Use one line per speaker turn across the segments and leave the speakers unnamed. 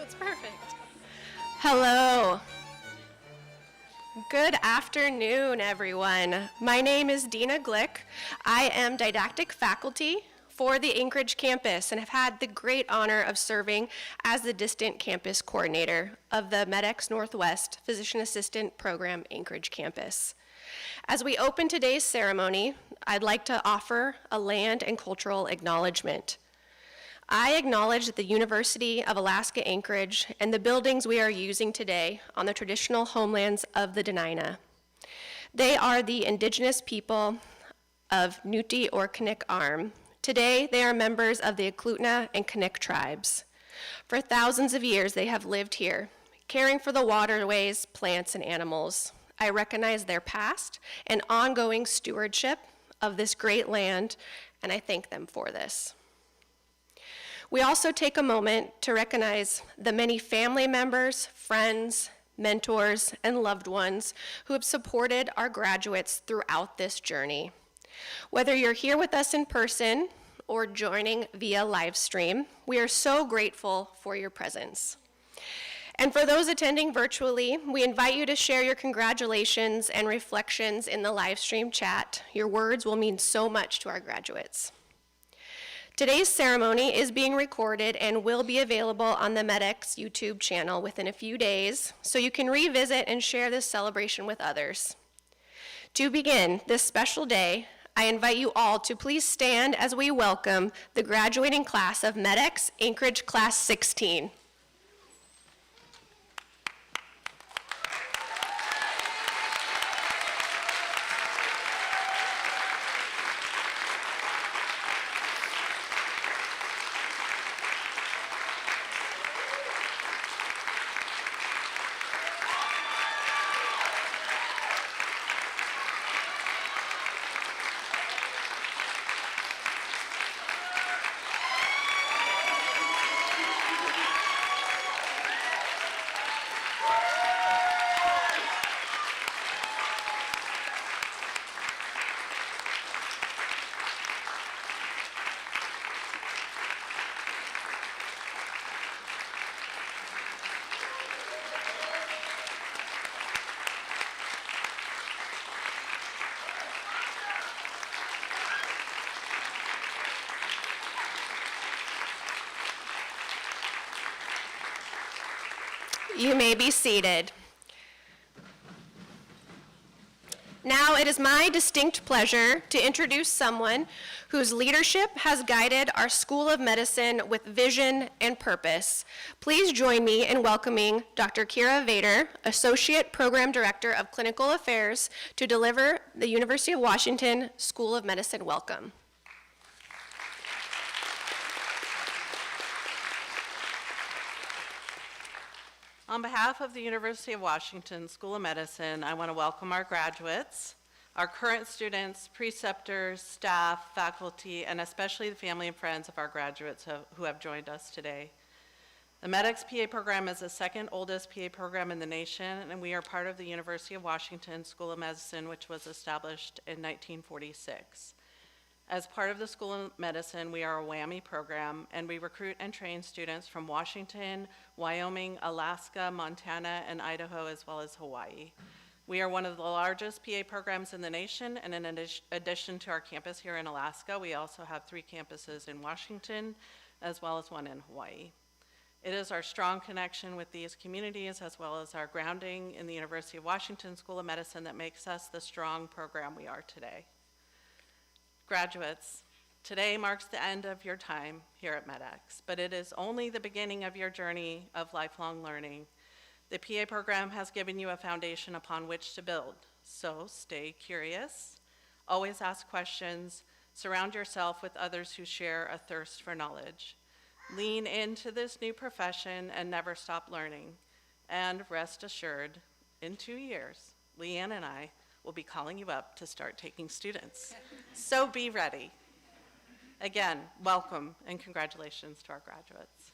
It's perfect.
Hello. Good afternoon, everyone. My name is Dina Glick. I am didactic faculty for the Anchorage campus and have had the great honor of serving as the distant campus coordinator of the MEDEX Northwest Physician Assistant Program Anchorage campus. As we open today's ceremony, I'd like to offer a land and cultural acknowledgement. I acknowledge that the University of Alaska Anchorage and the buildings we are using today on the traditional homelands of the Dena'ina. They are the indigenous people of Nuti or Kanik Arm. Today, they are members of the Eklutna and Kanik tribes. For thousands of years, they have lived here, caring for the waterways, plants, and animals. I recognize their past and ongoing stewardship of this great land, and I thank them for this. We also take a moment to recognize the many family members, friends, mentors, and loved ones who have supported our graduates throughout this journey. Whether you're here with us in person or joining via live stream, we are so grateful for your presence. And for those attending virtually, we invite you to share your congratulations and reflections in the live stream chat. Your words will mean so much to our graduates. Today's ceremony is being recorded and will be available on the MEDEX YouTube channel within a few days, so you can revisit and share this celebration with others. To begin this special day, I invite you all to please stand as we welcome the graduating class of MEDEX Anchorage Class 16. You may be seated. Now it is my distinct pleasure to introduce someone whose leadership has guided our School of Medicine with vision and purpose. Please join me in welcoming Dr. Kira Vader, Associate Program Director of Clinical Affairs, to deliver the University of Washington School of Medicine welcome.
On behalf of the University of Washington School of Medicine, I want to welcome our graduates, our current students, preceptors, staff, faculty, and especially the family and friends of our graduates who have joined us today. The MEDEX PA program is the second oldest PA program in the nation, and we are part of the University of Washington School of Medicine, which was established in 1946. As part of the School of Medicine, we are a WWAMI program, and we recruit and train students from Washington, Wyoming, Alaska, Montana, and Idaho, as well as Hawaii. We are one of the largest PA programs in the nation, and in addition to our campus here in Alaska, we also have 3 campuses in Washington, as well as 1 in Hawaii. It is our strong connection with these communities, as well as our grounding in the University of Washington School of Medicine, that makes us the strong program we are today. Graduates, today marks the end of your time here at MEDEX, but it is only the beginning of your journey of lifelong learning. The PA program has given you a foundation upon which to build, so stay curious, always ask questions, surround yourself with others who share a thirst for knowledge. Lean into this new profession and never stop learning. And rest assured, in 2 years, Leanne and I will be calling you up to start taking students. So be ready. Again, welcome and congratulations to our graduates.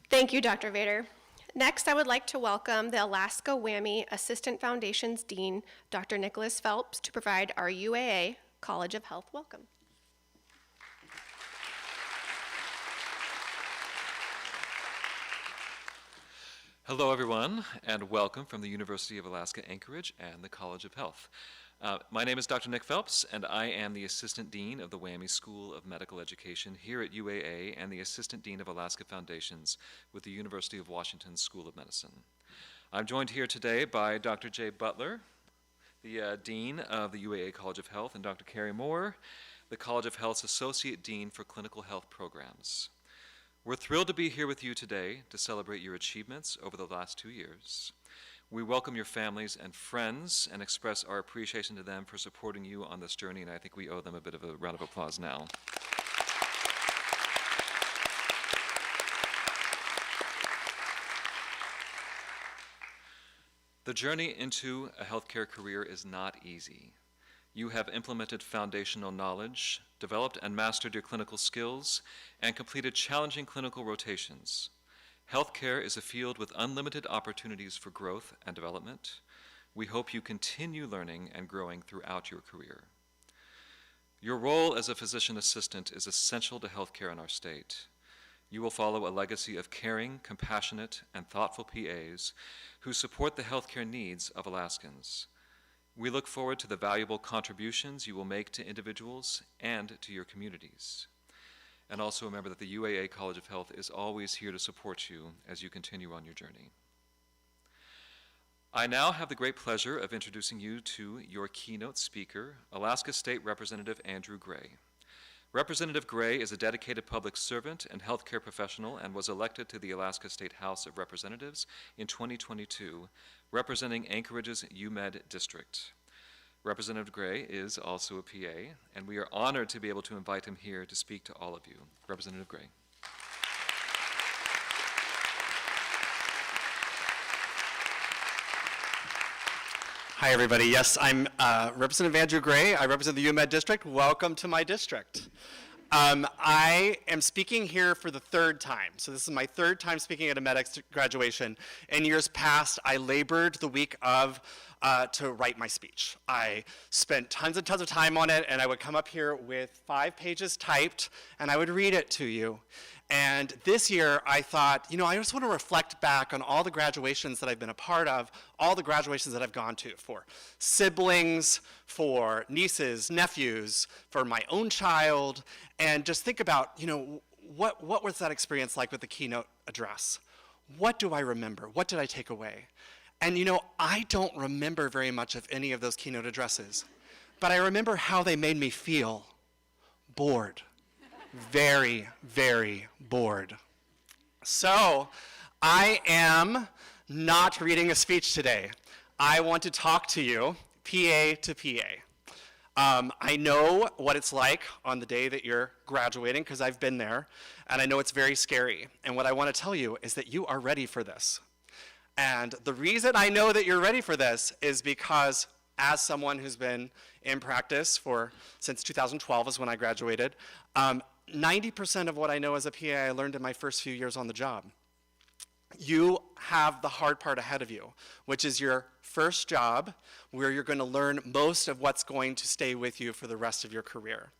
Thank you, Dr. Vader. Next, I would like to welcome the Alaska WWAMI Assistant Foundations Dean, Dr. Nicholas Phelps, to provide our UAA College of Health. Welcome.
Hello, everyone, and welcome from the University of Alaska Anchorage and the College of Health. My name is Dr. Nick Phelps, and I am the Assistant Dean of the WWAMI School of Medical Education here at UAA and the Assistant Dean of Alaska Foundations with the University of Washington School of Medicine. I'm joined here today by Dr. Jay Butler, the Dean of the UAA College of Health, and Dr. Carrie Moore, the College of Health's Associate Dean for Clinical Health Programs. We're thrilled to be here with you today to celebrate your achievements over the last 2 years. We welcome your families and friends and express our appreciation to them for supporting you on this journey, and I think we owe them a bit of a round of applause now. The journey into a healthcare career is not easy. You have implemented foundational knowledge, developed and mastered your clinical skills, and completed challenging clinical rotations. Healthcare is a field with unlimited opportunities for growth and development. We hope you continue learning and growing throughout your career. Your role as a physician assistant is essential to healthcare in our state. You will follow a legacy of caring, compassionate, and thoughtful PAs who support the healthcare needs of Alaskans. We look forward to the valuable contributions you will make to individuals and to your communities. And also remember that the UAA College of Health is always here to support you as you continue on your journey. I now have the great pleasure of introducing you to your keynote speaker, Alaska State Representative Andrew Gray. Representative Gray is a dedicated public servant and healthcare professional and was elected to the Alaska State House of Representatives in 2022, representing Anchorage's UMed district. Representative Gray is also a PA, and we are honored to be able to invite him here to speak to all of you. Representative Gray.
Hi, everybody. Yes, I'm Representative Andrew Gray. I represent the UMed district. Welcome to my district. I am speaking here for the third time. So this is my third time speaking at a MEDEX graduation. In years past, I labored the week of to write my speech. I spent tons and tons of time on it, and I would come up here with 5 pages typed, and I would read it to you. And this year, I thought, I just want to reflect back on all the graduations that I've been a part of, all the graduations that I've gone to for siblings, for nieces, nephews, for my own child, and just think about, what was that experience like with the keynote address? What do I remember? What did I take away? And I don't remember very much of any of those keynote addresses, but I remember how they made me feel bored. Very, very bored. So I am not reading a speech today. I want to talk to you, PA to PA. I know what it's like on the day that you're graduating, because I've been there, and I know it's very scary. And what I want to tell you is that you are ready for this. And the reason I know that you're ready for this is because as someone who's been in practice since 2012 is when I graduated, 90% of what I know as a PA I learned in my first few years on the job. You have the hard part ahead of you, which is your first job where you're going to learn most of what's going to stay with you for the rest of your career.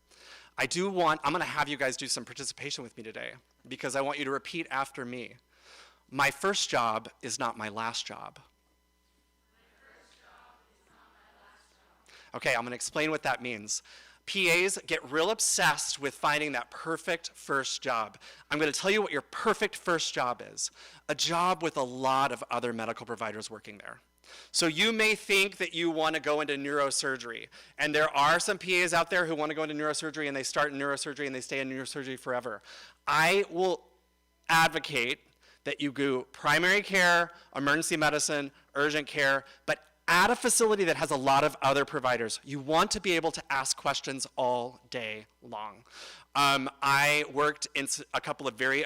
I'm going to have you guys do some participation with me today because I want you to repeat after me. My first job is not my last job. Okay, I'm going to explain what that means. PAs get real obsessed with finding that perfect first job. I'm going to tell you what your perfect first job is. A job with a lot of other medical providers working there. So you may think that you want to go into neurosurgery, and there are some PAs out there who want to go into neurosurgery, and they start in neurosurgery, and they stay in neurosurgery forever. I will advocate that you do primary care, emergency medicine, urgent care, but at a facility that has a lot of other providers. You want to be able to ask questions all day long. I worked in a couple of very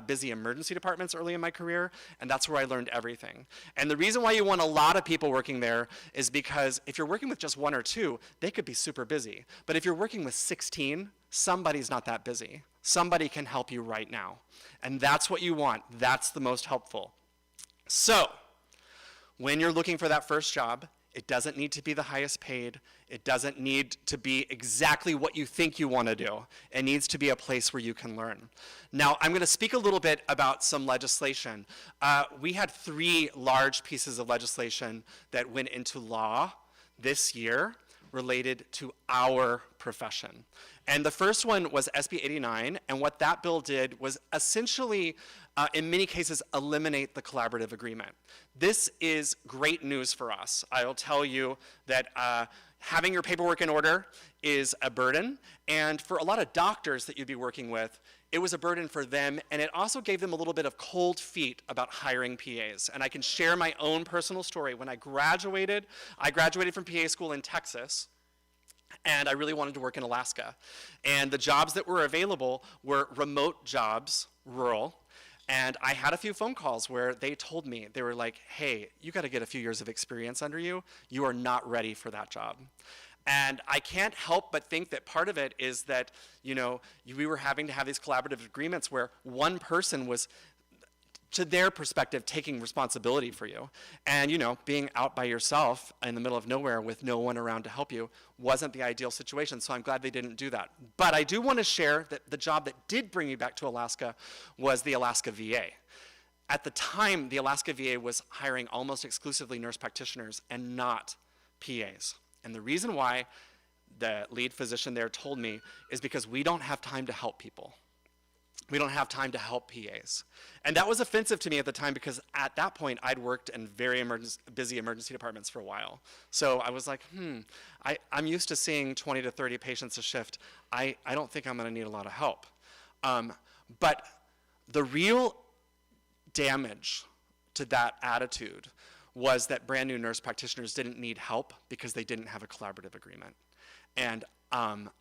busy emergency departments early in my career, and that's where I learned everything. And the reason why you want a lot of people working there is because if you're working with just 1 or 2, they could be super busy. But if you're working with 16, somebody's not that busy. Somebody can help you right now. And that's what you want. That's the most helpful. So, when you're looking for that first job, It doesn't need to be the highest paid. It doesn't need to be exactly what you think you want to do. It needs to be a place where you can learn. Now, I'm going to speak a little bit about some legislation. We had 3 large pieces of legislation that went into law this year related to our profession. And the first one was SB 89, and what that bill did was essentially, in many cases, eliminate the collaborative agreement. This is great news for us. I'll tell you that having your paperwork in order is a burden, and for a lot of doctors that you'd be working with, it was a burden for them, and it also gave them a little bit of cold feet about hiring PAs. And I can share my own personal story. When I graduated from PA school in Texas, and I really wanted to work in Alaska. And the jobs that were available were remote jobs, rural, and I had a few phone calls where they told me, they were like, hey, you gotta get a few years of experience under you. You are not ready for that job. And I can't help but think that part of it is that, you know, we were having to have these collaborative agreements where one person was, to their perspective, taking responsibility for you. And, you know, being out by yourself in the middle of nowhere with no one around to help you wasn't the ideal situation, so I'm glad they didn't do that. But I do want to share that the job that did bring me back to Alaska was the Alaska VA. At the time, the Alaska VA was hiring almost exclusively nurse practitioners and not PAs. And the reason why the lead physician there told me is because we don't have time to help people. We don't have time to help PAs. And that was offensive to me at the time because at that point I'd worked in very busy emergency departments for a while. So I was like, I'm used to seeing 20 to 30 patients a shift. I don't think I'm gonna need a lot of help. But the real damage to that attitude was that brand new nurse practitioners didn't need help because they didn't have a collaborative agreement. And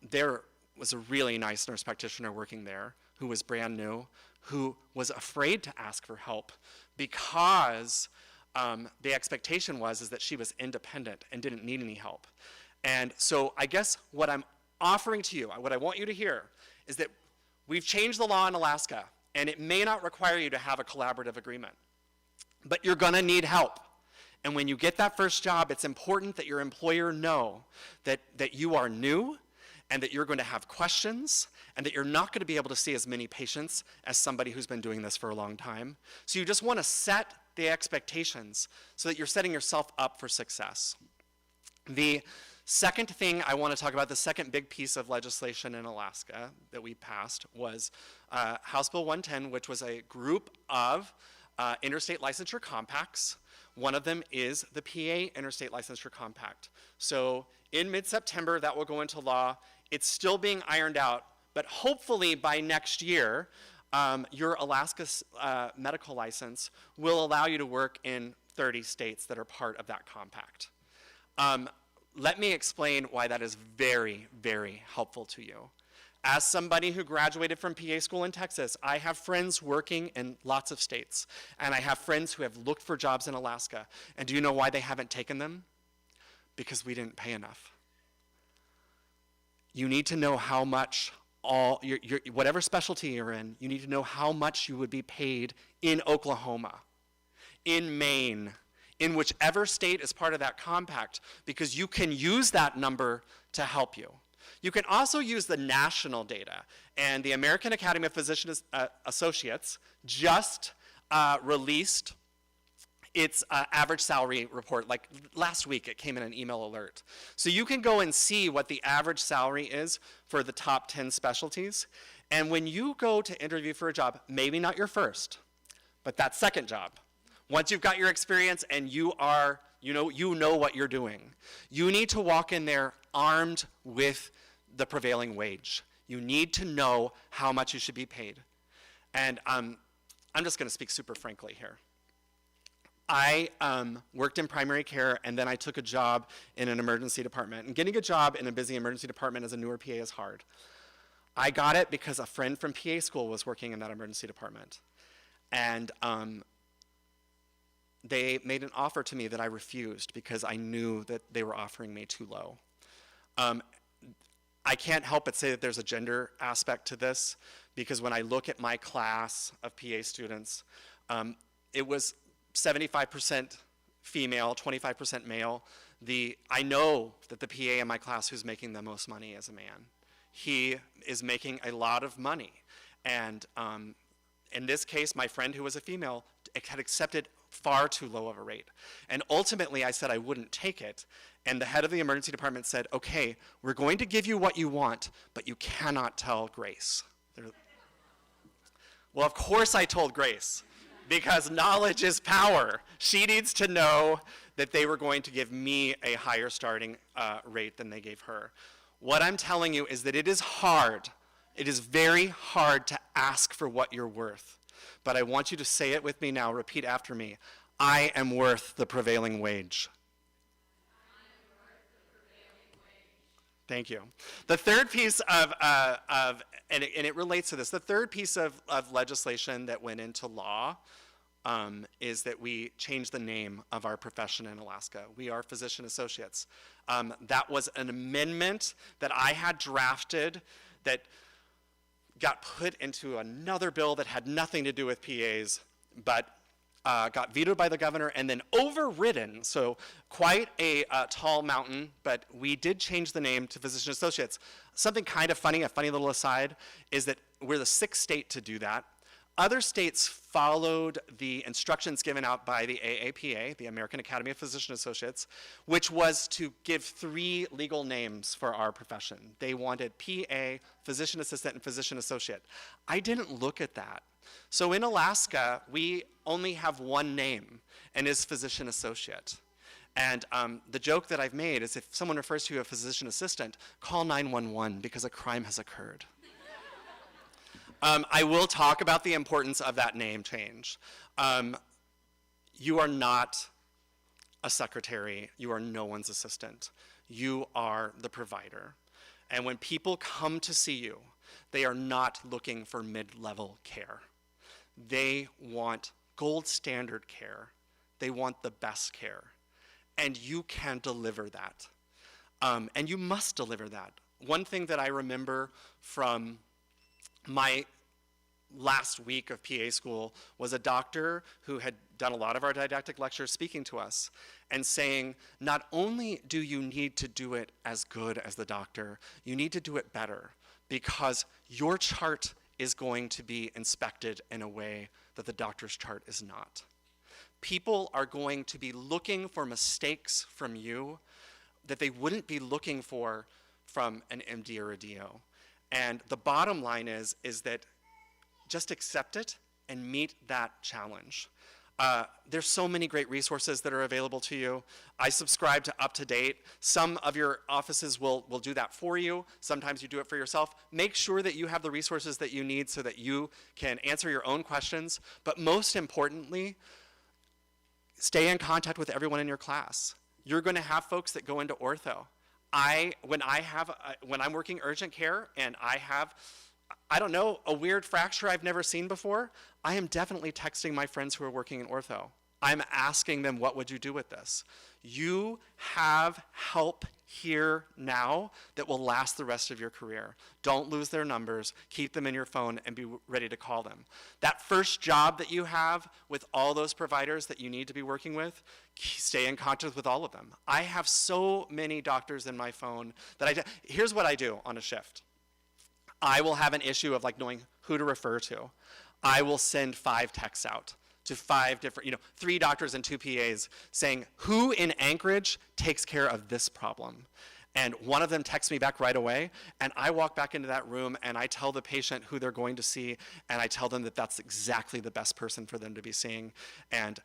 there was a really nice nurse practitioner working there who was brand new, who was afraid to ask for help because the expectation was that she was independent and didn't need any help. And so I guess what I'm offering to you, what I want you to hear, is that we've changed the law in Alaska, and it may not require you to have a collaborative agreement, but you're gonna need help. And when you get that first job, it's important that your employer know that you are new, and that you're going to have questions, and that you're not going to be able to see as many patients as somebody who's been doing this for a long time. So you just want to set the expectations so that you're setting yourself up for success. The second thing I want to talk about, the second big piece of legislation in Alaska that we passed was House Bill 110, which was a group of interstate licensure compacts. One of them is the PA Interstate Licensure Compact. So in mid-September, that will go into law. It's still being ironed out, but hopefully by next year, your Alaska medical license will allow you to work in 30 states that are part of that compact. Let me explain why that is very, very helpful to you. As somebody who graduated from PA school in Texas, I have friends working in lots of states, and I have friends who have looked for jobs in Alaska. And do you know why they haven't taken them? Because we didn't pay enough. You need to know how much whatever specialty you're in, you need to know how much you would be paid in Oklahoma, in Maine, in whichever state is part of that compact, because you can use that number to help you. You can also use the national data, and the American Academy of Physician Associates just released its average salary report. Like last week, it came in an email alert. So you can go and see what the average salary is for the top 10 specialties. And when you go to interview for a job, maybe not your first, but that second job, once you've got your experience and you know what you're doing, you need to walk in there armed with the prevailing wage. You need to know how much you should be paid. And I'm just gonna speak super frankly here. I worked in primary care, and then I took a job in an emergency department. And getting a job in a busy emergency department as a newer PA is hard. I got it because a friend from PA school was working in that emergency department. And they made an offer to me that I refused because I knew that they were offering me too low. I can't help but say that there's a gender aspect to this, because when I look at my class of PA students, it was 75% female, 25% male. I know that the PA in my class who's making the most money is a man. He is making a lot of money. And in this case, my friend who was a female had accepted far too low of a rate. And ultimately, I said I wouldn't take it. And the head of the emergency department said, okay, we're going to give you what you want, but you cannot tell Grace. Well, of course I told Grace, because knowledge is power. She needs to know that they were going to give me a higher starting rate than they gave her. What I'm telling you is that it is hard. It is very hard to ask for what you're worth. But I want you to say it with me now. Repeat after me. I am worth the prevailing wage. Thank you. The third piece of and it relates to this, the third piece of legislation that went into law is that we changed the name of our profession in Alaska. We are physician associates. That was an amendment that I had drafted that got put into another bill that had nothing to do with PAs, but got vetoed by the governor and then overridden. So quite a tall mountain, but we did change the name to physician associates. Something kind of funny, a funny little aside, is that we're the 6th state to do that. Other states followed the instructions given out by the AAPA, the American Academy of Physician Associates, which was to give 3 legal names for our profession. They wanted PA, physician assistant, and physician associate. I didn't look at that. So in Alaska, we only have one name, and is physician associate. And the joke that I've made is if someone refers to you as a physician assistant, call 911 because a crime has occurred. I will talk about the importance of that name change. You are not a secretary. You are no one's assistant. You are the provider. And when people come to see you, they are not looking for mid-level care. They want gold standard care. They want the best care. And you can deliver that. And you must deliver that. One thing that I remember from my last week of PA school was a doctor who had done a lot of our didactic lectures speaking to us and saying, not only do you need to do it as good as the doctor, you need to do it better because your chart is going to be inspected in a way that the doctor's chart is not. People are going to be looking for mistakes from you that they wouldn't be looking for from an MD or a DO. And the bottom line is that just accept it and meet that challenge. There's so many great resources that are available to you. I subscribe to Up to Date. Some of your offices will do that for you. Sometimes you do it for yourself. Make sure that you have the resources that you need so that you can answer your own questions. But most importantly, stay in contact with everyone in your class. You're going to have folks that go into ortho. When I'm working urgent care and I have, I don't know, a weird fracture I've never seen before, I am definitely texting my friends who are working in ortho. I'm asking them, what would you do with this? You have help here now that will last the rest of your career. Don't lose their numbers, keep them in your phone, and be ready to call them. That first job that you have with all those providers that you need to be working with, stay in contact with all of them. I have so many doctors in my phone that here's what I do on a shift. I will have an issue of like knowing who to refer to. I will send 5 texts out to 5 different, 3 doctors and 2 PAs saying, who in Anchorage takes care of this problem? And one of them texts me back right away, and I walk back into that room and I tell the patient who they're going to see, and I tell them that that's exactly the best person for them to be seeing. And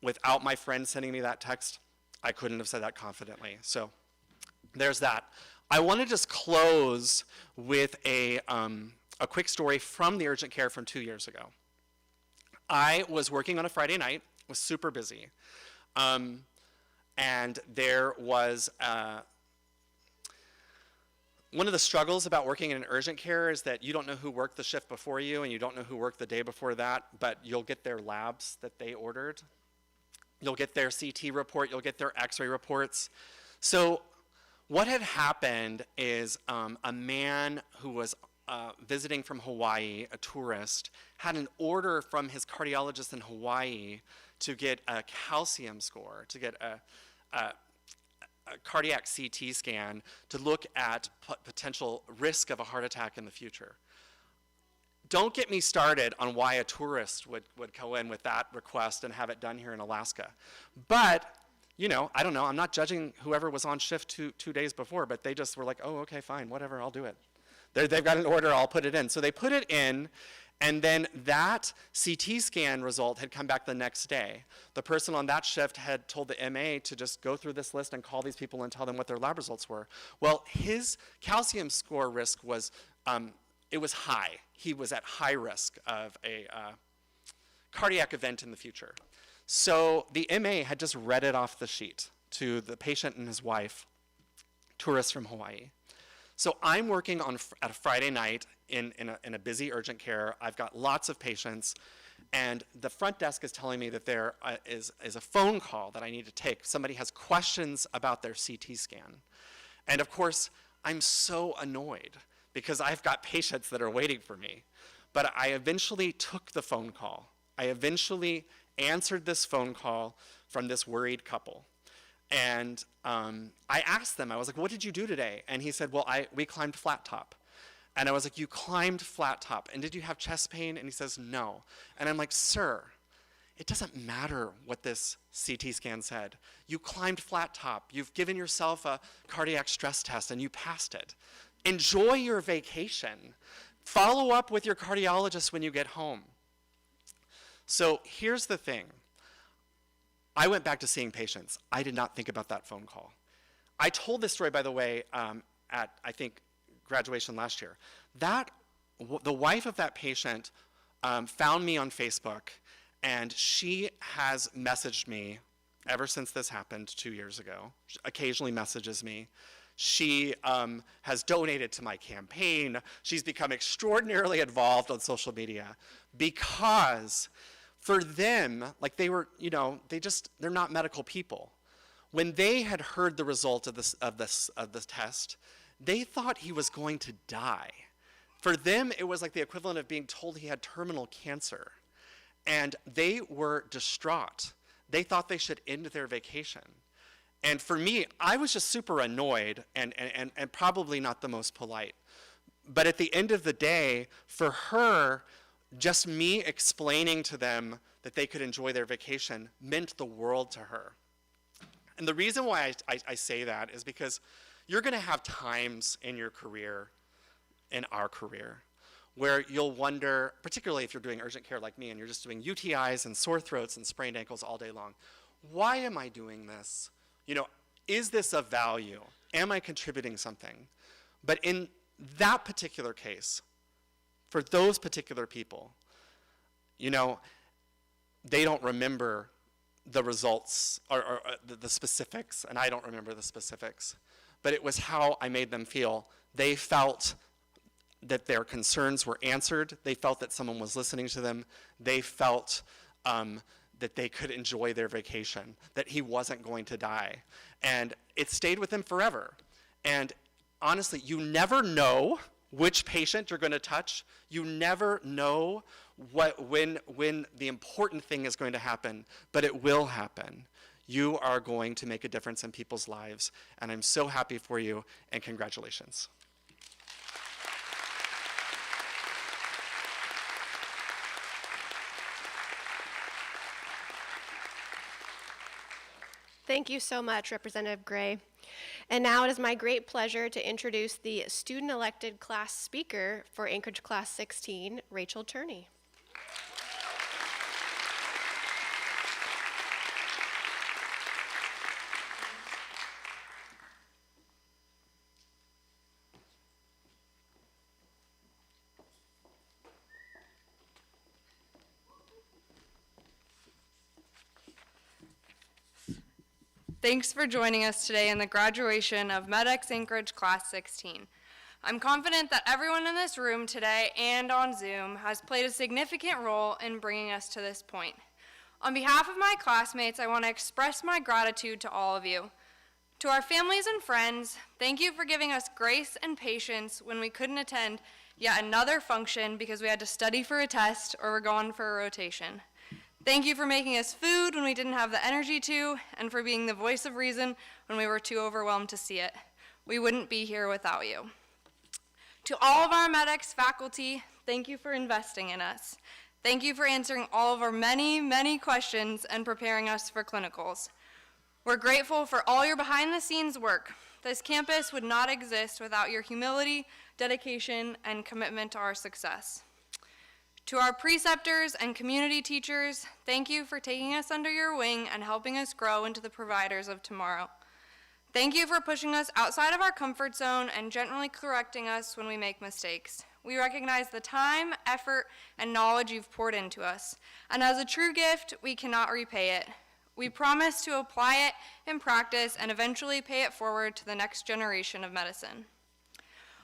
without my friend sending me that text, I couldn't have said that confidently. So there's that. I want to just close with a quick story from the urgent care from 2 years ago. I was working on a Friday night, was super busy, and there was one of the struggles about working in an urgent care is that you don't know who worked the shift before you and you don't know who worked the day before that, but you'll get their labs that they ordered. You'll get their CT report, you'll get their x-ray reports. So what had happened is a man who was visiting from Hawaii, a tourist, had an order from his cardiologist in Hawaii to get a calcium score, to get a cardiac CT scan to look at potential risk of a heart attack in the future. Don't get me started on why a tourist would go in with that request and have it done here in Alaska. But, you know, I don't know, I'm not judging whoever was on shift two days before, but they just were like, oh, okay, fine, whatever, I'll do it. They've got an order, I'll put it in. So they put it in, and then that CT scan result had come back the next day. The person on that shift had told the MA to just go through this list and call these people and tell them what their lab results were. Well, his calcium score risk was, it was high. He was at high risk of a cardiac event in the future. So the MA had just read it off the sheet to the patient and his wife, tourists from Hawaii. So I'm working at a Friday night in a busy urgent care. I've got lots of patients, and the front desk is telling me that there is a phone call that I need to take. Somebody has questions about their CT scan. And of course, I'm so annoyed because I've got patients that are waiting for me. But I eventually took the phone call. I eventually answered this phone call from this worried couple. And I asked them, I was like, what did you do today? And he said, well, we climbed flat top. And I was like, you climbed flat top, and did you have chest pain? And he says, no. And I'm like, sir, it doesn't matter what this CT scan said. You climbed flat top. You've given yourself a cardiac stress test, and you passed it. Enjoy your vacation. Follow up with your cardiologist when you get home. So here's the thing. I went back to seeing patients. I did not think about that phone call. I told this story, by the way, at, I think, graduation last year. The wife of that patient found me on Facebook, and she has messaged me ever since this happened 2 years ago. She occasionally messages me. She has donated to my campaign. She's become extraordinarily involved on social media because for them, like they were, you know, they're not medical people. When they had heard the result of the test, they thought he was going to die. For them, it was like the equivalent of being told he had terminal cancer. And they were distraught. They thought they should end their vacation. And for me, I was just super annoyed and probably not the most polite. But at the end of the day, for her, just me explaining to them that they could enjoy their vacation meant the world to her. And the reason why I say that is because you're going to have times in your career, in our career, where you'll wonder, particularly if you're doing urgent care like me and you're just doing UTIs and sore throats and sprained ankles all day long. Why am I doing this? You know, is this of value? Am I contributing something? But in that particular case, for those particular people, you know, they don't remember the results or the specifics, and I don't remember the specifics. But it was how I made them feel. They felt that their concerns were answered. They felt that someone was listening to them. They felt that they could enjoy their vacation, that he wasn't going to die. And it stayed with them forever. And honestly, you never know which patient you're going to touch. You never know when the important thing is going to happen, but it will happen. You are going to make a difference in people's lives, and I'm so happy for you, and congratulations.
Thank you so much, Representative Gray. And now it is my great pleasure to introduce the student-elected class speaker for Anchorage Class 16, Rachel Turney.
Thanks for joining us today in the graduation of MEDEX Anchorage Class 16. I'm confident that everyone in this room today and on Zoom has played a significant role in bringing us to this point. On behalf of my classmates, I want to express my gratitude to all of you. To our families and friends, thank you for giving us grace and patience when we couldn't attend yet another function because we had to study for a test or were going for a rotation. Thank you for making us food when we didn't have the energy to, and for being the voice of reason when we were too overwhelmed to see it. We wouldn't be here without you. To all of our MEDEX faculty, thank you for investing in us. Thank you for answering all of our many, many questions and preparing us for clinicals. We're grateful for all your behind-the-scenes work. This campus would not exist without your humility, dedication, and commitment to our success. To our preceptors and community teachers, thank you for taking us under your wing and helping us grow into the providers of tomorrow. Thank you for pushing us outside of our comfort zone and gently correcting us when we make mistakes. We recognize the time, effort, and knowledge you've poured into us, and as a true gift, we cannot repay it. We promise to apply it in practice and eventually pay it forward to the next generation of medicine.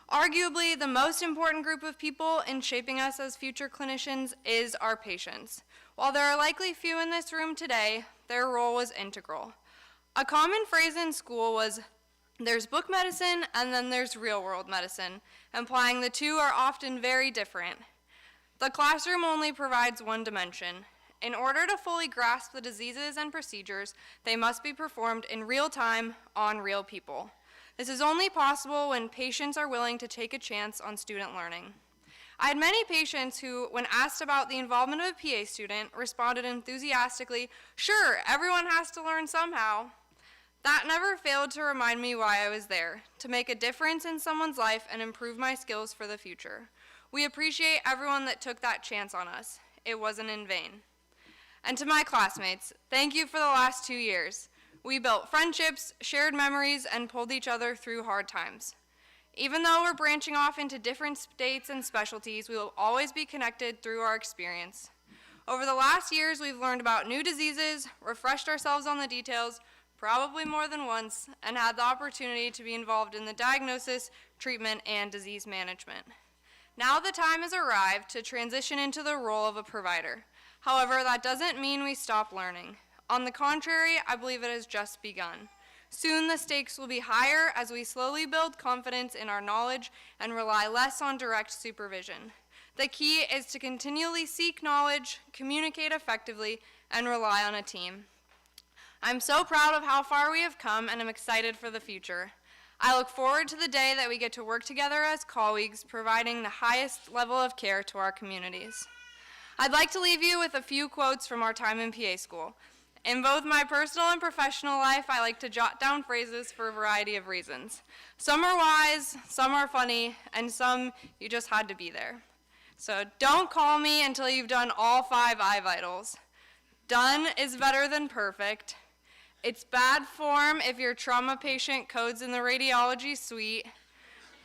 Arguably, the most important group of people in shaping us as future clinicians is our patients. While there are likely few in this room today, their role was integral. A common phrase in school was, there's book medicine and then there's real-world medicine, implying the two are often very different. The classroom only provides one dimension. In order to fully grasp the diseases and procedures, they must be performed in real time on real people. This is only possible when patients are willing to take a chance on student learning. I had many patients who, when asked about the involvement of a PA student, responded enthusiastically, "Sure, everyone has to learn somehow." That never failed to remind me why I was there, to make a difference in someone's life and improve my skills for the future. We appreciate everyone that took that chance on us. It wasn't in vain. And to my classmates, thank you for the last 2 years. We built friendships, shared memories, and pulled each other through hard times. Even though we're branching off into different states and specialties, we will always be connected through our experience. Over the last years, we've learned about new diseases, refreshed ourselves on the details, probably more than once, and had the opportunity to be involved in the diagnosis, treatment, and disease management. Now the time has arrived to transition into the role of a provider. However, that doesn't mean we stop learning. On the contrary, I believe it has just begun. Soon the stakes will be higher as we slowly build confidence in our knowledge and rely less on direct supervision. The key is to continually seek knowledge, communicate effectively, and rely on a team. I'm so proud of how far we have come and am excited for the future. I look forward to the day that we get to work together as colleagues, providing the highest level of care to our communities. I'd like to leave you with a few quotes from our time in PA school. In both my personal and professional life, I like to jot down phrases for a variety of reasons. Some are wise, some are funny, and some you just had to be there. So don't call me until you've done all 5 eye vitals. Done is better than perfect. It's bad form if your trauma patient codes in the radiology suite.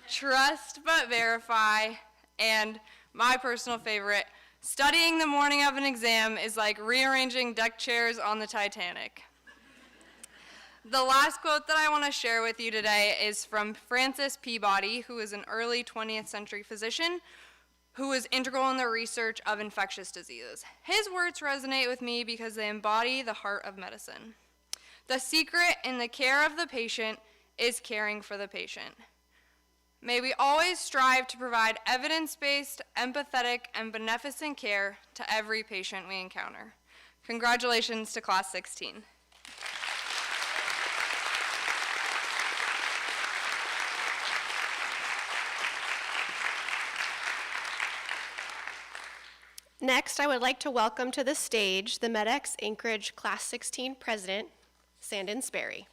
Trust but verify. And my personal favorite, studying the morning of an exam is like rearranging deck chairs on the Titanic. The last quote that I want to share with you today is from Francis Peabody, who is an early 20th century physician who was integral in the research of infectious diseases. His words resonate with me because they embody the heart of medicine. The secret in the care of the patient is caring for the patient. May we always strive to provide evidence-based, empathetic, and beneficent care to every patient we encounter. Congratulations to Class 16.
Next, I would like to welcome to the stage the MEDEX Anchorage Class 16 President, Sandon Sperry.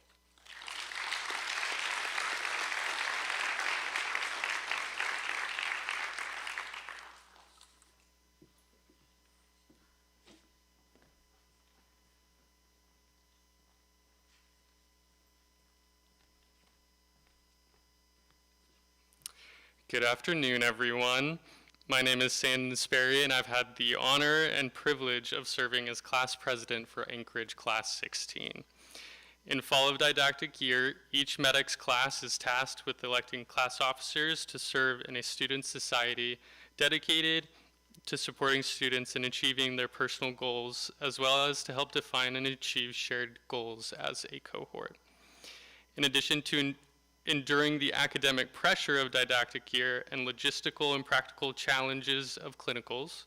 Good afternoon, everyone. My name is Sandon Sperry, and I've had the honor and privilege of serving as class president for Anchorage Class 16. In fall of didactic year, each MEDEX class is tasked with electing class officers to serve in a student society dedicated to supporting students in achieving their personal goals, as well as to help define and achieve shared goals as a cohort. In addition to enduring the academic pressure of didactic year and logistical and practical challenges of clinicals,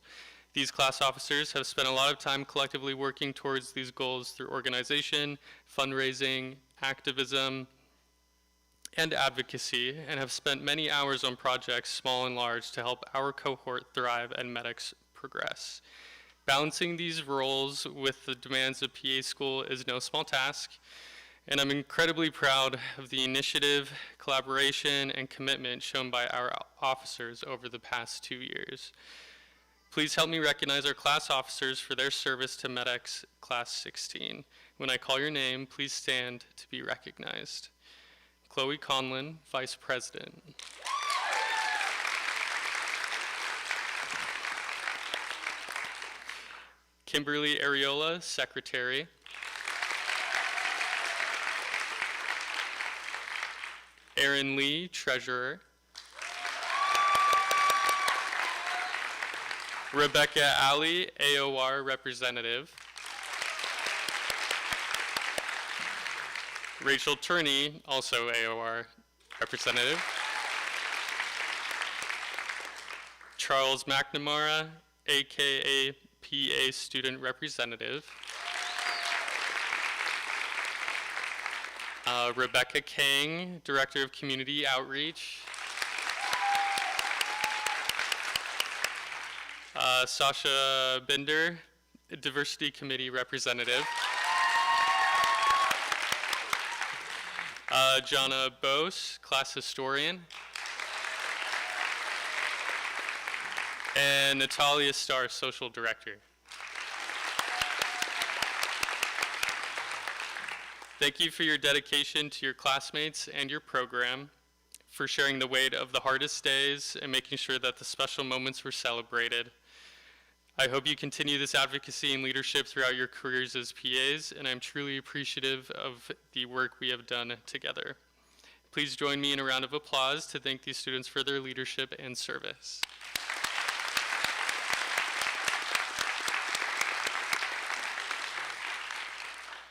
These class officers have spent a lot of time collectively working towards these goals through organization, fundraising, activism, and advocacy, and have spent many hours on projects, small and large, to help our cohort thrive and MEDEX progress. Balancing these roles with the demands of PA school is no small task, and I'm incredibly proud of the initiative, collaboration, and commitment shown by our officers over the past 2 years. Please help me recognize our class officers for their service to MEDEX Class 16. When I call your name, please stand to be recognized. Chloe Conlin, Vice President. Kimberly Areola, Secretary. Aaron Lee, Treasurer. Rebecca Alley, AOR Representative. Rachel Turney, also AOR Representative. Charles McNamara, AKA PA Student Representative. Rebecca Kang, Director of Community Outreach. Sasha Binder, Diversity Committee Representative. Jonna Bose, Class Historian. And Natalia Starr, Social Director. Thank you for your dedication to your classmates and your program, for sharing the weight of the hardest days and making sure that the special moments were celebrated. I hope you continue this advocacy and leadership throughout your careers as PAs, and I'm truly appreciative of the work we have done together. Please join me in a round of applause to thank these students for their leadership and service.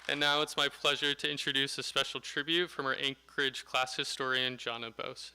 And now it's my pleasure to introduce a special tribute from our Anchorage class historian, Jonna Bose.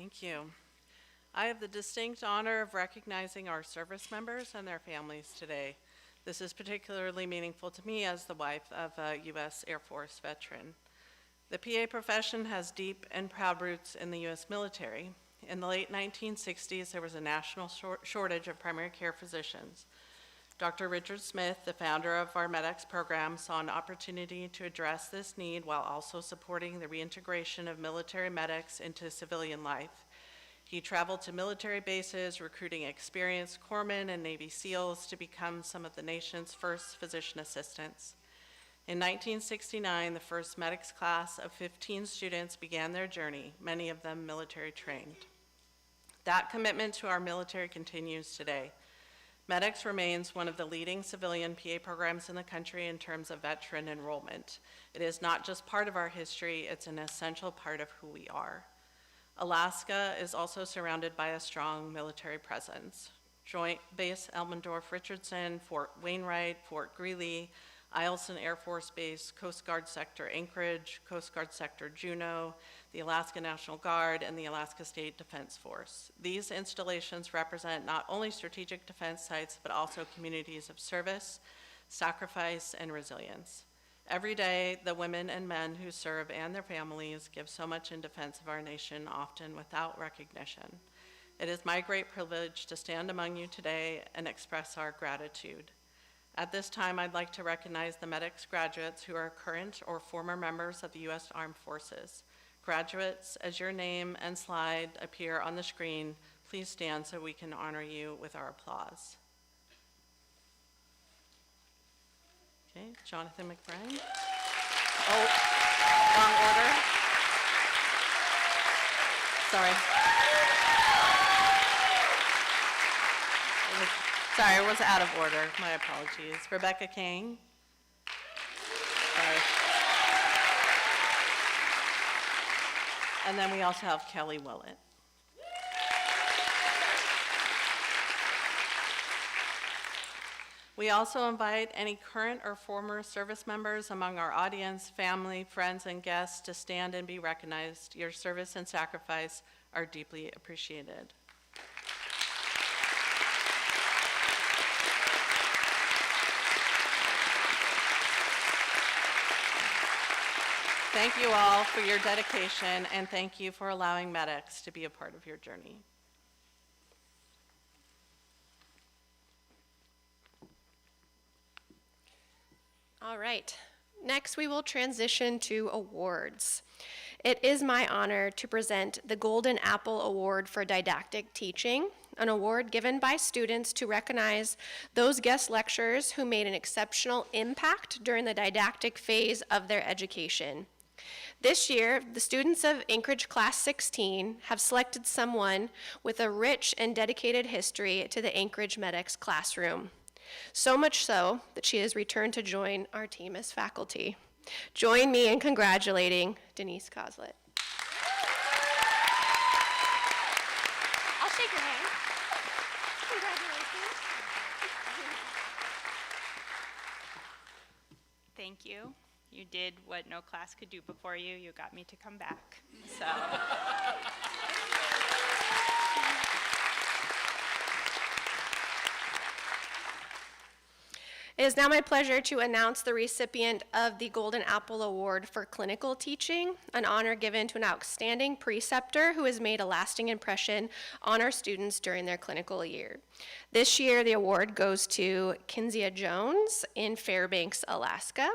Thank you. I have the distinct honor of recognizing our service members and their families today. This is particularly meaningful to me as the wife of a U.S. Air Force veteran. The PA profession has deep and proud roots in the U.S. military. In the late 1960s, there was a national shortage of primary care physicians. Dr. Richard Smith, the founder of our MEDEX program, saw an opportunity to address this need while also supporting the reintegration of military medics into civilian life. He traveled to military bases, recruiting experienced corpsmen and Navy SEALs to become some of the nation's first physician assistants. In 1969, the first MEDEX class of 15 students began their journey, many of them military trained. That commitment to our military continues today. MEDEX remains one of the leading civilian PA programs in the country in terms of veteran enrollment. It is not just part of our history, it's an essential part of who we are. Alaska is also surrounded by a strong military presence. Joint Base Elmendorf-Richardson, Fort Wainwright, Fort Greely, Eielson Air Force Base, Coast Guard Sector Anchorage, Coast Guard Sector Juneau, the Alaska National Guard, and the Alaska State Defense Force. These installations represent not only strategic defense sites, but also communities of service, sacrifice, and resilience. Every day, the women and men who serve and their families give so much in defense of our nation, often without recognition. It is my great privilege to stand among you today and express our gratitude. At this time, I'd like to recognize the MEDEX graduates who are current or former members of the U.S. Armed Forces. Graduates, as your name and slide appear on the screen, please stand so we can honor you with our applause. Okay, Jonathan McBride. Oh, wrong order. Sorry. Sorry, it was out of order. My apologies. Rebecca King. Sorry. And then we also have Kelly Willett. We also invite any current or former service members among our audience, family, friends, and guests to stand and be recognized. Your service and sacrifice are deeply appreciated. Thank you all for your dedication, and thank you for allowing MEDEX to be a part of your journey.
All right, next we will transition to awards. It is my honor to present the Golden Apple Award for Didactic Teaching, an award given by students to recognize those guest lecturers who made an exceptional impact during the didactic phase of their education. This year, the students of Anchorage Class 16 have selected someone with a rich and dedicated history to the Anchorage MEDEX classroom. So much so that she has returned to join our team as faculty. Join me in congratulating Denise Coslet. I'll shake your hand. Congratulations.
Thank you. You did what no class could do before you. You got me to come back. So.
It is now my pleasure to announce the recipient of the Golden Apple Award for Clinical Teaching, an honor given to an outstanding preceptor who has made a lasting impression on our students during their clinical year. This year, the award goes to Kinzia Jones in Fairbanks, Alaska.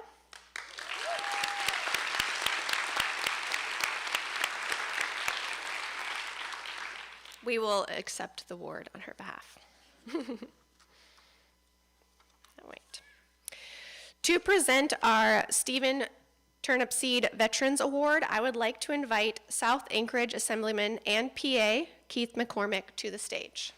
We will accept the award on her behalf. Wait. To present our Stephen Turnipseed Veterans Award, I would like to invite South Anchorage Assemblyman and PA Keith McCormick to the stage.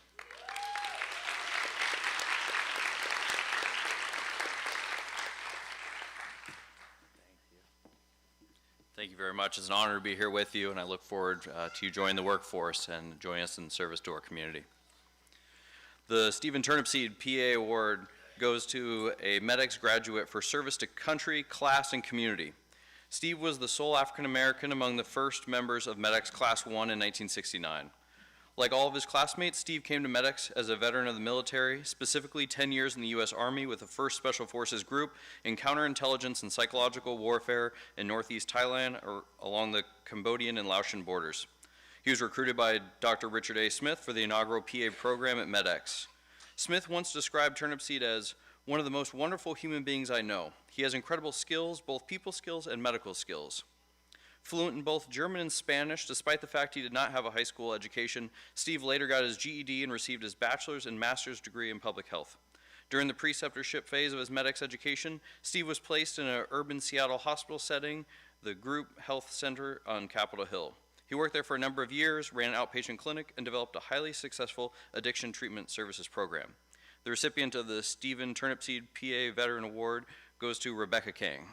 Thank you very much. It's an honor to be here with you, and I look forward to you joining the workforce and joining us in service to our community. The Stephen Turnipseed PA Award goes to a MEDEX graduate for service to country, class, and community. Steve was the sole African American among the first members of MEDEX Class 1 in 1969. Like all of his classmates, Steve came to MEDEX as a veteran of the military, specifically 10 years in the U.S. Army with the 1st Special Forces Group in counterintelligence and psychological warfare in northeast Thailand or along the Cambodian and Laotian borders. He was recruited by Dr. Richard A. Smith for the inaugural PA program at MEDEX. Smith once described Turnipseed as one of the most wonderful human beings I know. He has incredible skills, both people skills and medical skills. Fluent in both German and Spanish, despite the fact he did not have a high school education, Steve later got his GED and received his bachelor's and master's degree in public health. During the preceptorship phase of his MEDEX education, Steve was placed in an urban Seattle hospital setting, the Group Health Center on Capitol Hill. He worked there for a number of years, ran an outpatient clinic, and developed a highly successful addiction treatment services program. The recipient of the Stephen Turnipseed PA Veteran Award goes to Rebecca King.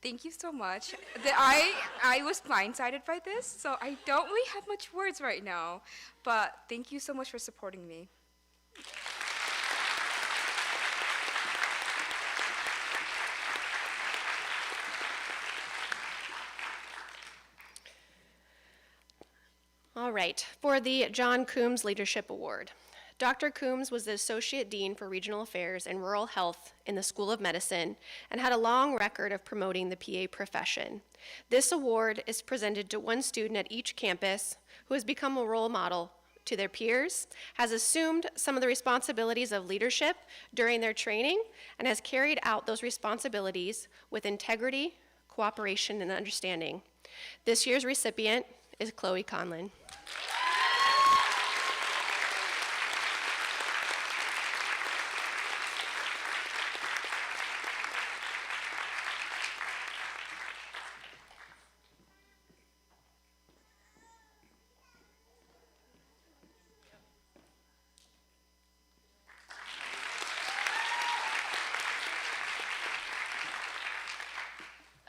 Thank you so much. I was blindsided by this, so I don't really have much words right now, but thank you so much for supporting me.
All right, for the John Coombs Leadership Award. Dr. Coombs was the Associate Dean for Regional Affairs and Rural Health in the School of Medicine and had a long record of promoting the PA profession. This award is presented to one student at each campus who has become a role model to their peers, has assumed some of the responsibilities of leadership during their training, and has carried out those responsibilities with integrity, cooperation, and understanding. This year's recipient is Chloe Conlin.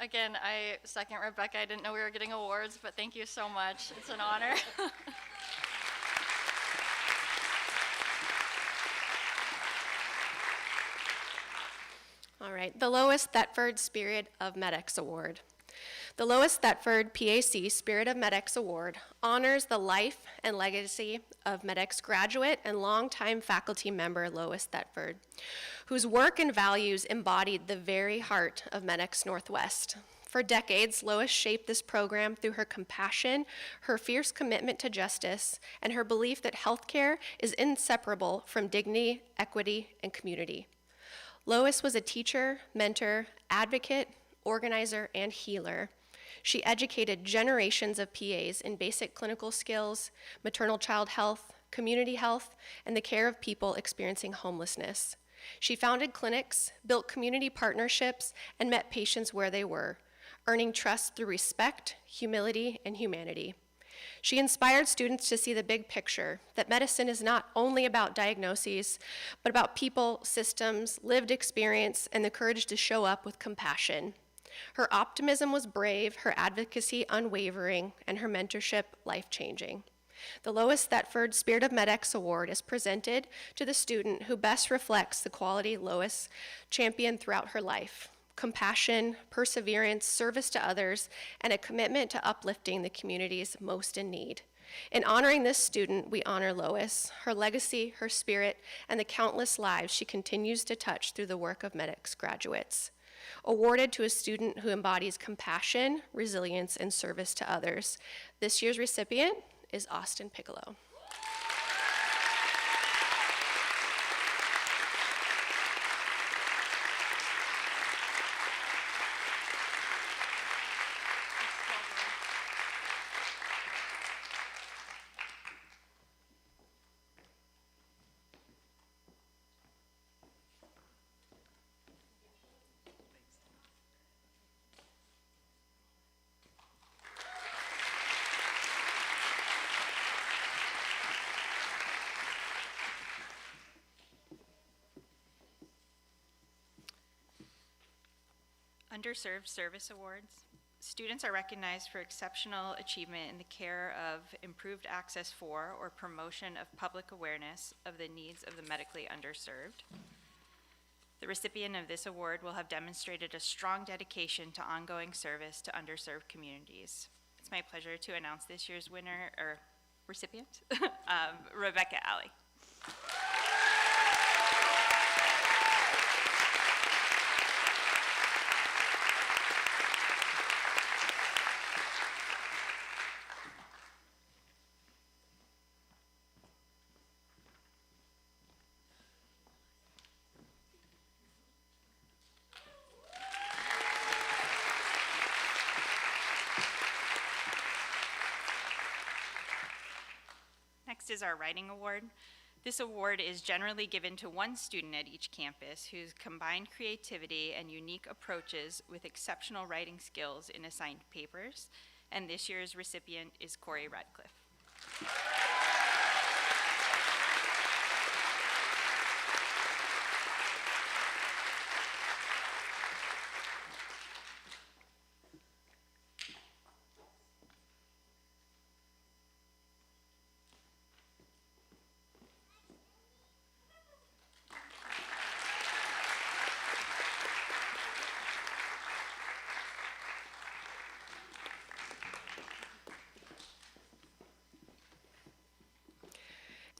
Again, I second Rebecca. I didn't know we were getting awards, but thank you so much. It's an honor.
All right, the Lois Thetford Spirit of MEDEX Award. The Lois Thetford PAC Spirit of MEDEX Award honors the life and legacy of MEDEX graduate and longtime faculty member Lois Thetford, whose work and values embodied the very heart of MEDEX Northwest. For decades, Lois shaped this program through her compassion, her fierce commitment to justice, and her belief that healthcare is inseparable from dignity, equity, and community. Lois was a teacher, mentor, advocate, organizer, and healer. She educated generations of PAs in basic clinical skills, maternal child health, community health, and the care of people experiencing homelessness. She founded clinics, built community partnerships, and met patients where they were, earning trust through respect, humility, and humanity. She inspired students to see the big picture, that medicine is not only about diagnoses, but about people, systems, lived experience, and the courage to show up with compassion. Her optimism was brave, her advocacy unwavering, and her mentorship life-changing. The Lois Thetford Spirit of MEDEX Award is presented to the student who best reflects the quality Lois championed throughout her life: compassion, perseverance, service to others, and a commitment to uplifting the communities most in need. In honoring this student, we honor Lois, her legacy, her spirit, and the countless lives she continues to touch through the work of MEDEX graduates. Awarded to a student who embodies compassion, resilience, and service to others. This year's recipient is Austin Piccolo.
Underserved Service Awards. Students are recognized for exceptional achievement in the care of, improved access for, or promotion of public awareness of the needs of the medically underserved. The recipient of this award will have demonstrated a strong dedication to ongoing service to underserved communities. It's my pleasure to announce this year's winner, or recipient, Rebecca Alley. Next is our Writing Award. This award is generally given to one student at each campus whose combined creativity and unique approaches with exceptional writing skills in assigned papers, and this year's recipient is Corey Radcliffe.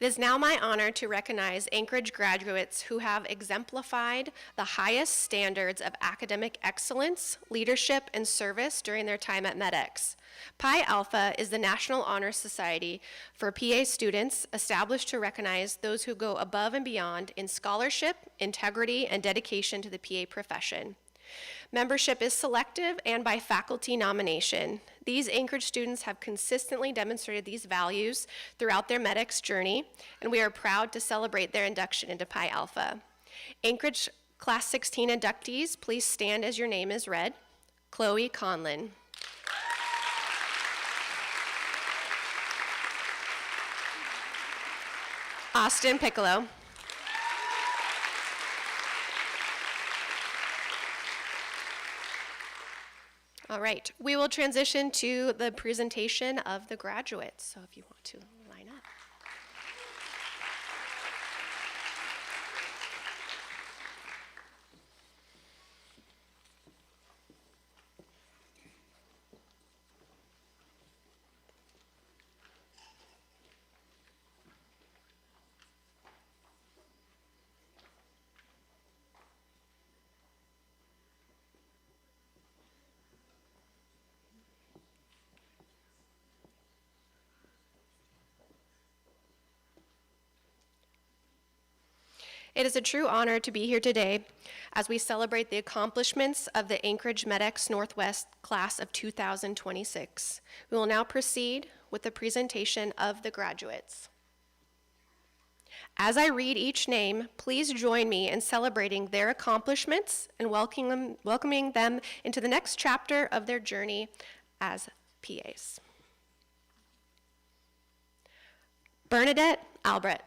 It is now my honor to recognize Anchorage graduates who have exemplified the highest standards of academic excellence, leadership, and service during their time at MEDEX. Pi Alpha is the National Honor Society for PA students established to recognize those who go above and beyond in scholarship, integrity, and dedication to the PA profession. Membership is selective and by faculty nomination. These Anchorage students have consistently demonstrated these values throughout their MEDEX journey, and we are proud to celebrate their induction into Pi Alpha. Anchorage Class 16 inductees, please stand as your name is read. Chloe Conlin. Austin Piccolo. All right, we will transition to the presentation of the graduates. So if you want to line up. It is a true honor to be here today as we celebrate the accomplishments of the Anchorage MEDEX Northwest Class of 2026. We will now proceed with the presentation of the graduates. As I read each name, please join me in celebrating their accomplishments and welcoming them into the next chapter of their journey as PAs. Bernadette Albrecht.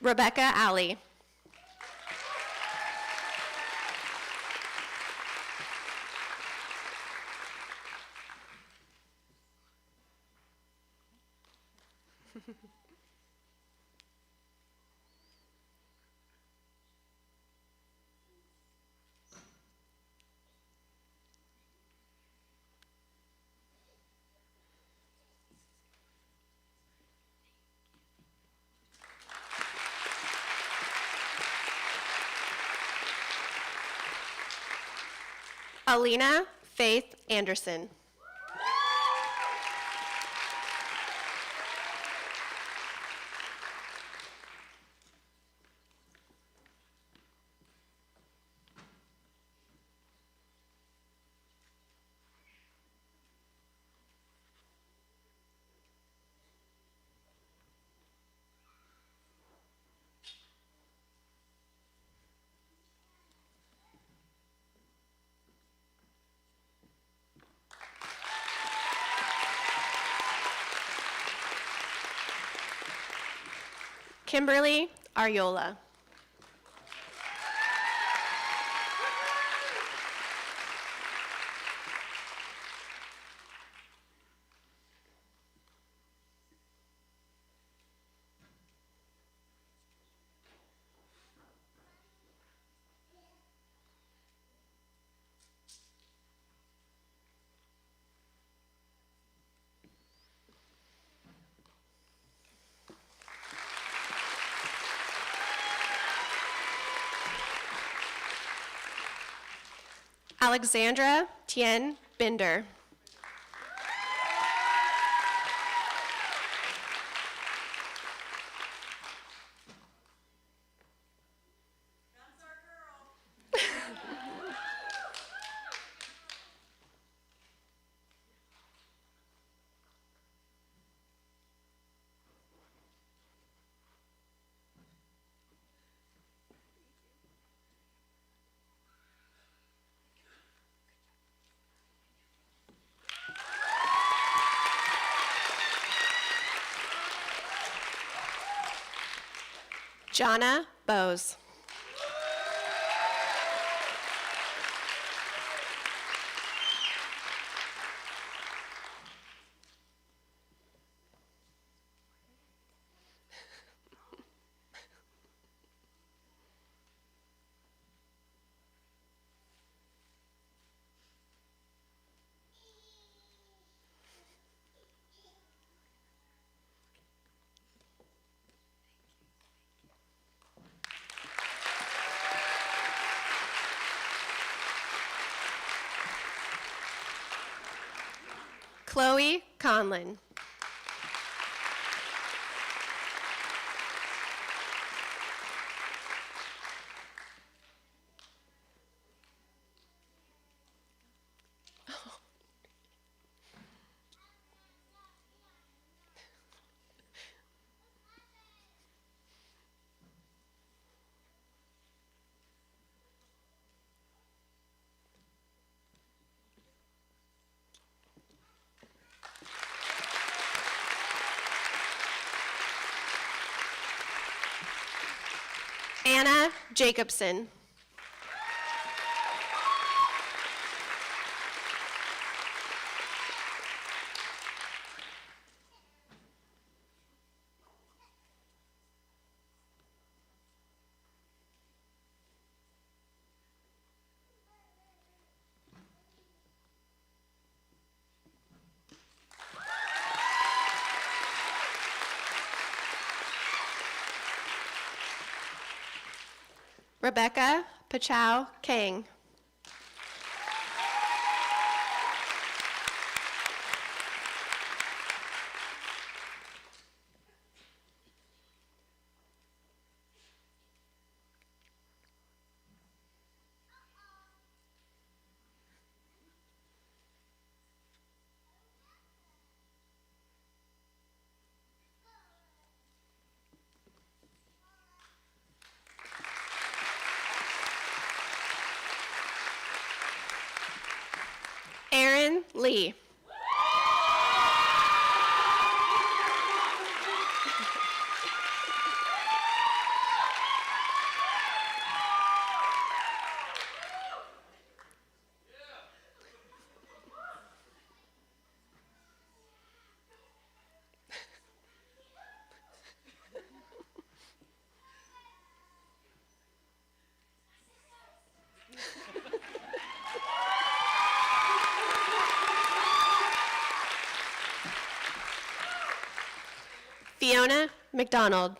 Rebecca Alley. Alina Faith Anderson. Kimberly Ariola. Alexandra Tien Binder. Jonna Bose. Chloe Conlon. Anna Jacobson. Rebecca Pachow Kang. Aaron Lee. Fiona McDonald.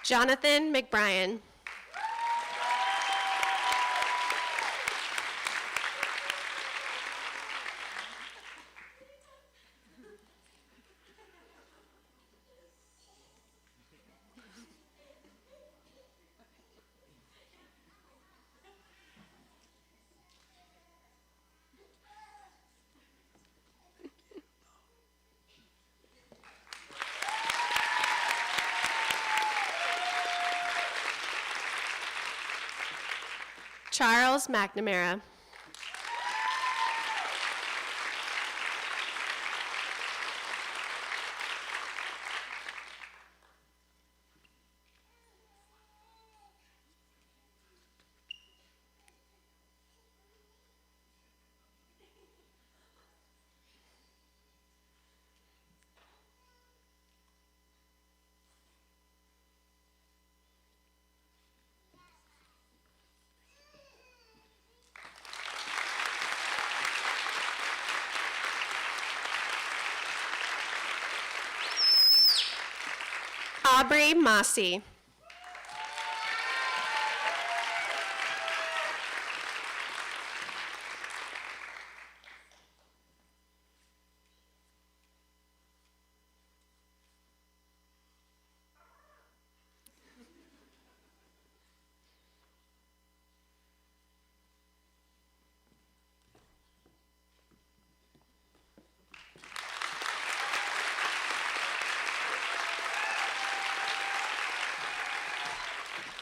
Jonathan McBrien. Charles McNamara. Aubrey Mossy.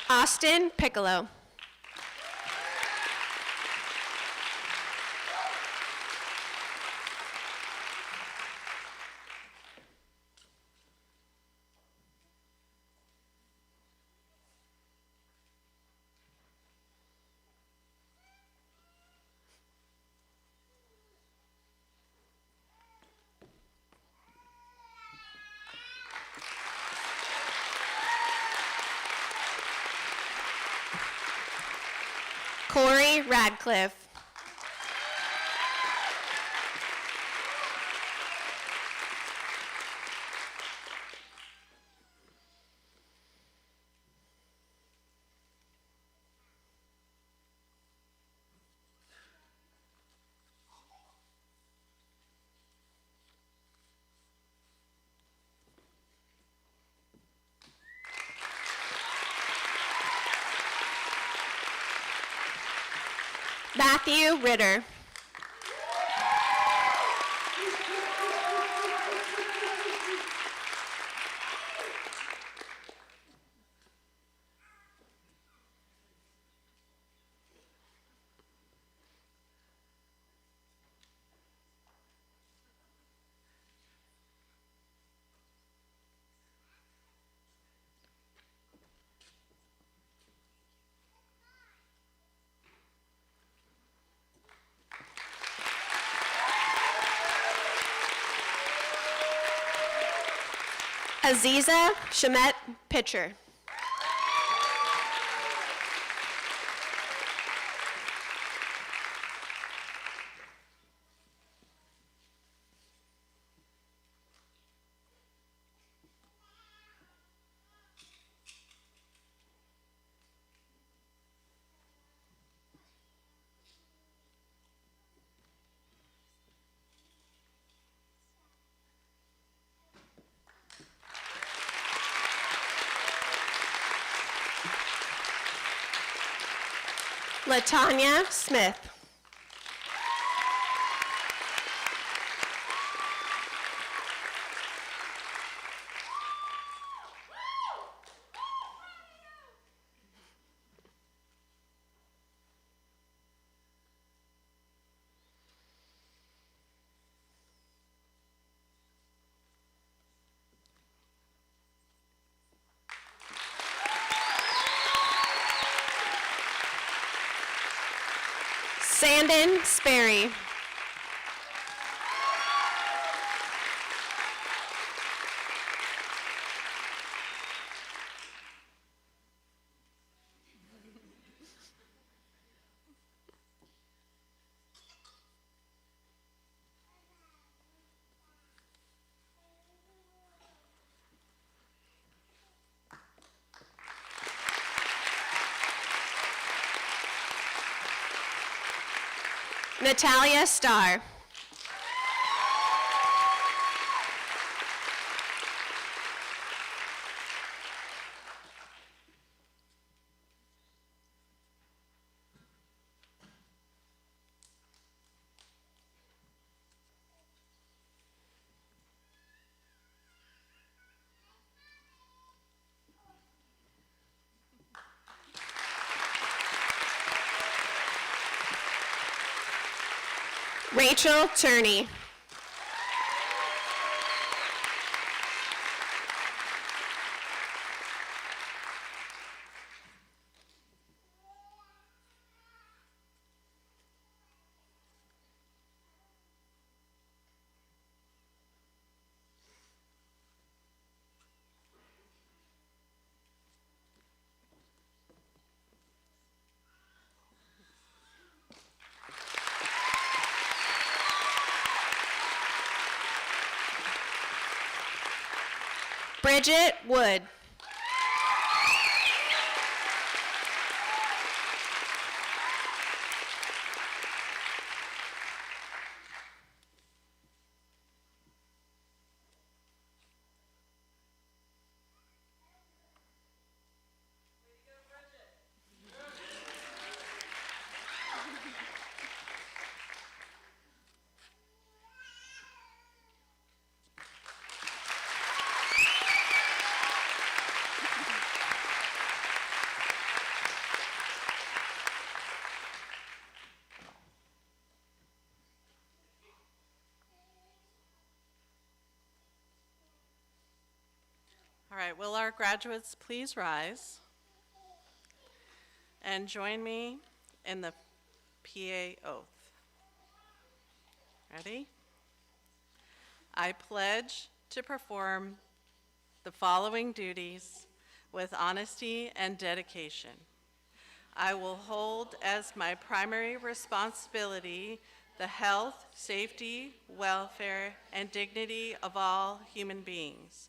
Austin Piccolo. Corey Radcliffe. Matthew Ritter. Aziza Shamet Pitcher. Latanya Smith. Sandon Sperry. Natalia Starr. Rachel Turney. Bridget Wood.
All right, will our graduates please rise and join me in the PA oath? Ready? I pledge to perform the following duties with honesty and dedication. I will hold as my primary responsibility the health, safety, welfare, and dignity of all human beings.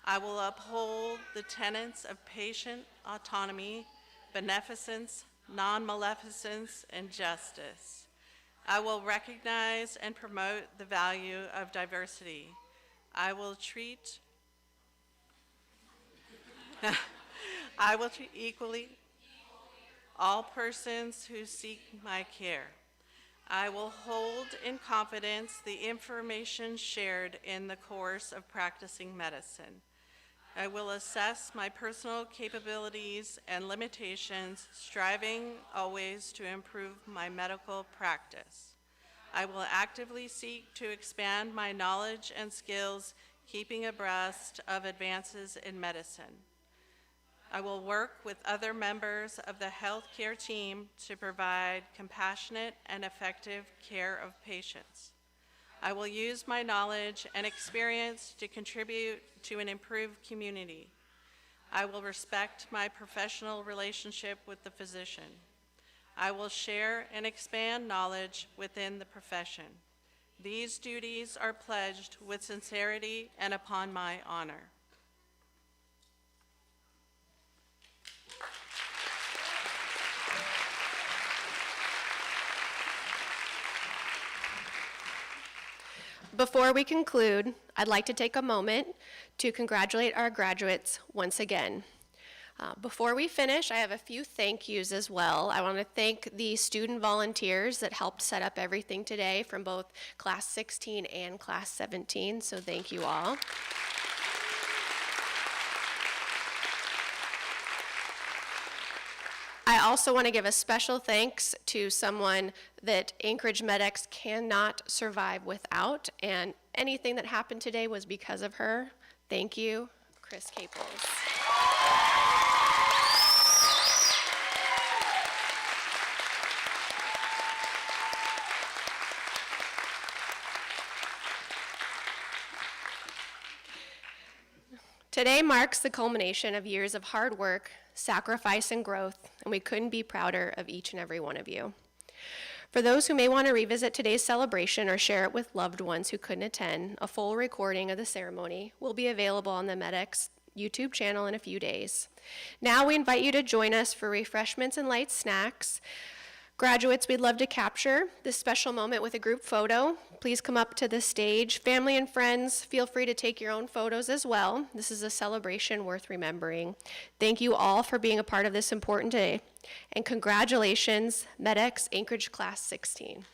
I will uphold the tenets of patient autonomy, beneficence, non-maleficence, and justice. I will recognize and promote the value of diversity. I will treat equally all persons who seek my care. I will hold in confidence the information shared in the course of practicing medicine. I will assess my personal capabilities and limitations, striving always to improve my medical practice. I will actively seek to expand my knowledge and skills, keeping abreast of advances in medicine. I will work with other members of the healthcare team to provide compassionate and effective care of patients. I will use my knowledge and experience to contribute to an improved community. I will respect my professional relationship with the physician. I will share and expand knowledge within the profession. These duties are pledged with sincerity and upon my honor.
Before we conclude, I'd like to take a moment to congratulate our graduates once again. Before we finish, I have a few thank yous as well. I want to thank the student volunteers that helped set up everything today from both Class 16 and Class 17, so thank you all. I also want to give a special thanks to someone that Anchorage MEDEX cannot survive without, and anything that happened today was because of her. Thank you, Chris Caples. Today marks the culmination of years of hard work, sacrifice, and growth, and we couldn't be prouder of each and every one of you. For those who may want to revisit today's celebration or share it with loved ones who couldn't attend, a full recording of the ceremony will be available on the MEDEX YouTube channel in a few days. Now we invite you to join us for refreshments and light snacks. Graduates, we'd love to capture this special moment with a group photo. Please come up to the stage. Family and friends, feel free to take your own photos as well. This is a celebration worth remembering. Thank you all for being a part of this important day. And congratulations, MEDEX Anchorage Class 16.